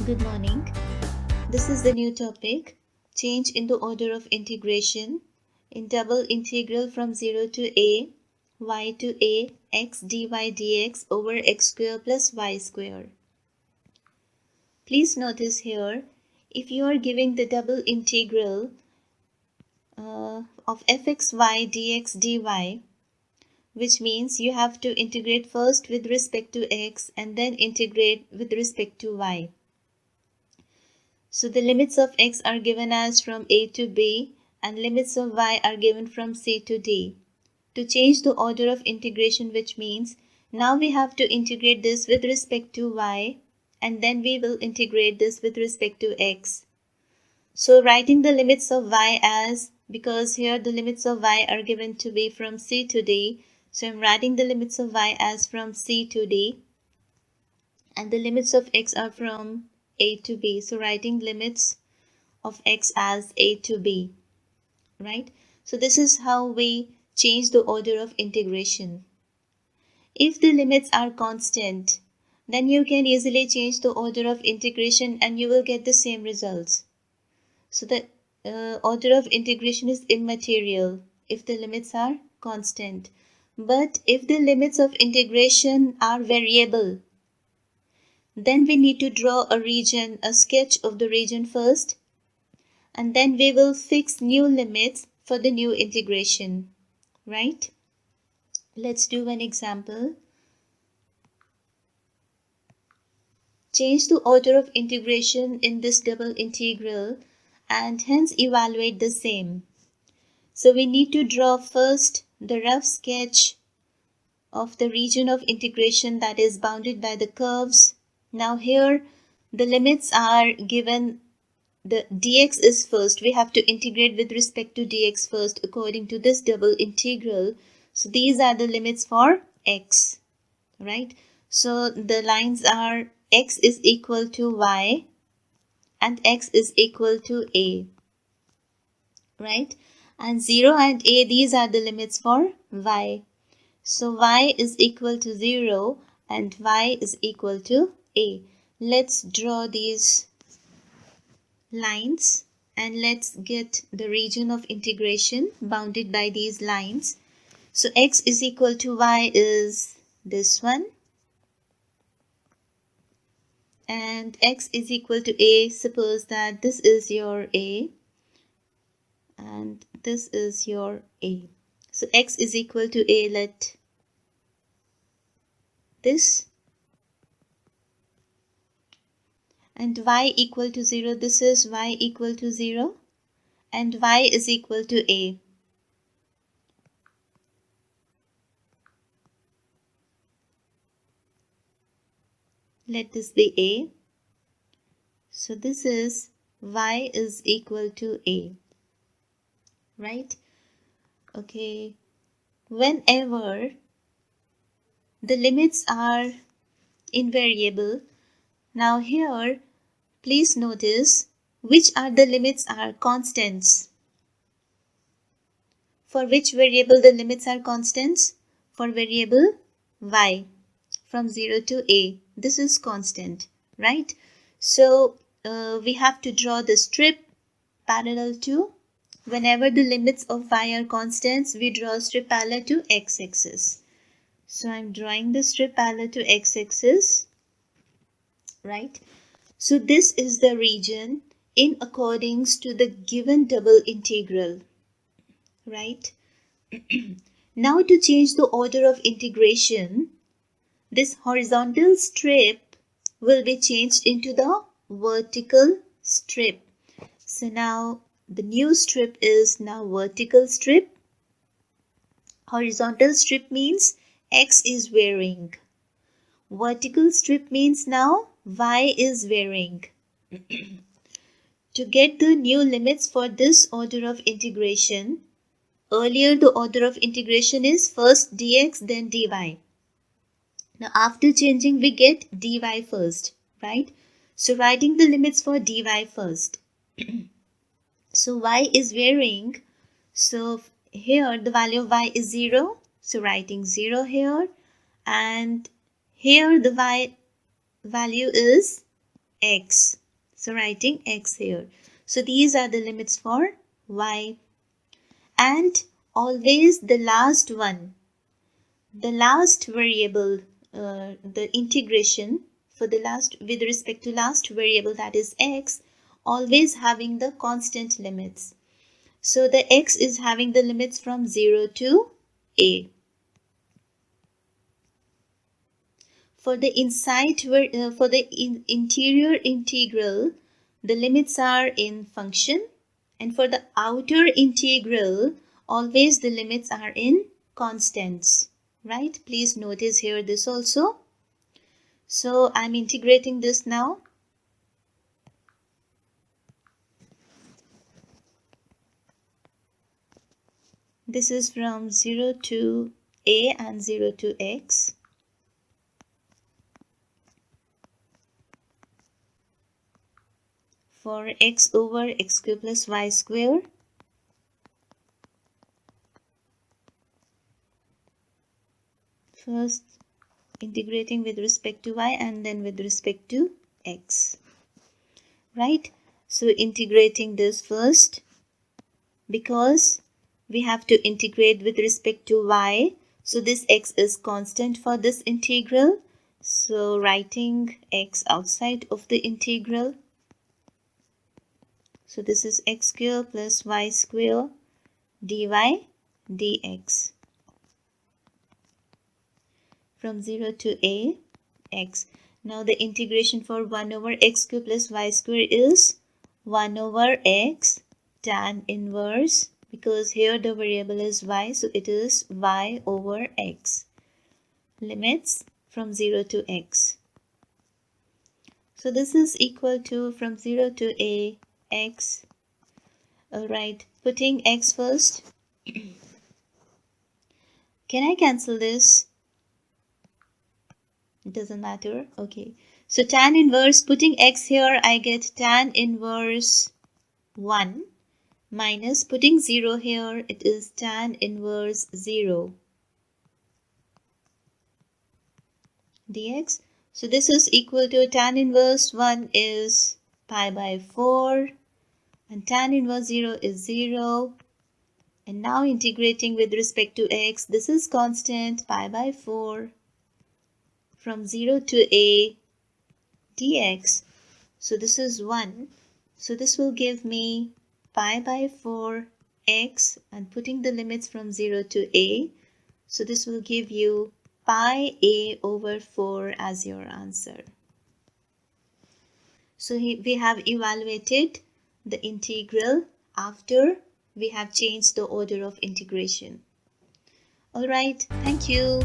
Good morning. This is the new topic, change in the order of integration in double integral from 0 to a, y to a, x dy dx over x square plus y square. Please notice here, if you are giving the double integral of fxy dx dy, which means you have to integrate first with respect to x and then integrate with respect to y. So the limits of x are given as from a to b and limits of y are given from c to d. To change the order of integration, which means now we have to integrate this with respect to y and then we will integrate this with respect to x. So writing the limits of y as, because here the limits of y are given to be from c to d, so I'm writing the limits of y as from c to d and the limits of x are from a to b. So writing limits of x as a to b, right? So this is how we change the order of integration. If the limits are constant, then you can easily change the order of integration and you will get the same results. So the order of integration is immaterial if the limits are constant. But if the limits of integration are variable, then we need to draw a sketch of the region first, and then we will fix new limits for the new integration, right? Let's do an example. Change the order of integration in this double integral and hence evaluate the same. So we need to draw first the rough sketch of the region of integration that is bounded by the curves. Now here the limits are given. The dx is first. We have to integrate with respect to dx first according to this double integral. So these are the limits for x, right? So the lines are x is equal to y and x is equal to a, right? And 0 and a, these are the limits for y. So y is equal to 0 and y is equal to a. Let's draw these lines and let's get the region of integration bounded by these lines. So x is equal to y is this one, and x is equal to a, suppose that this is your a and this is your a. So x is equal to a, let this, and y equal to 0, this is y equal to 0 and y is equal to a. Let this be a. So this is y is equal to a, right? Okay, whenever the limits are invariable, now here please notice which are the limits are constants. For which variable the limits are constants? For variable y from 0 to a. This is constant, right? So we have to draw the strip parallel to, whenever the limits of y are constants, we draw a strip parallel to x-axis. So I'm drawing the strip parallel to x-axis, right? So this is the region in accordance to the given double integral, right? Now to change the order of integration, this horizontal strip will be changed into the vertical strip. So now the new strip is now vertical strip. Horizontal strip means x is varying. Vertical strip means now y is varying. To get the new limits for this order of integration, earlier the order of integration is first dx then dy. Now after changing we get dy first, right? So writing the limits for dy first. So y is varying. So here the value of y is 0. So writing 0 here, and here the y value is x. So writing x here. So these are the limits for y. And always the last one, the last variable, the integration for the last, with respect to last variable, that is x, always having the constant limits. So the x is having the limits from 0 to a. For the interior integral, the limits are in function, and for the outer integral, always the limits are in constants, right? Please notice here this also. So I'm integrating this now. This is from 0 to a and 0 to x. For x over x square plus y square. First integrating with respect to y and then with respect to x. Right? So integrating this first, because we have to integrate with respect to y. So this x is constant for this integral. So writing x outside of the integral. So this is x square plus y square dy dx. From 0 to a x. Now the integration for 1 over x square plus y square is 1 over x tan inverse, because here the variable is y, so it is y over x. Limits from 0 to x. So this is equal to from 0 to a x. Alright, putting x first. Can I cancel this? It doesn't matter. Okay. So tan inverse, putting x here, I get tan inverse 1 minus putting 0 here, it is tan inverse 0 dx. So this is equal to tan inverse 1 is pi by 4 and tan inverse 0 is 0. And now integrating with respect to x, this is constant pi by 4 from 0 to a dx. So this is 1. So this will give me pi by 4 x, and putting the limits from 0 to a. So this will give you pi a over 4 as your answer. So we have evaluated the integral after we have changed the order of integration. Alright, thank you.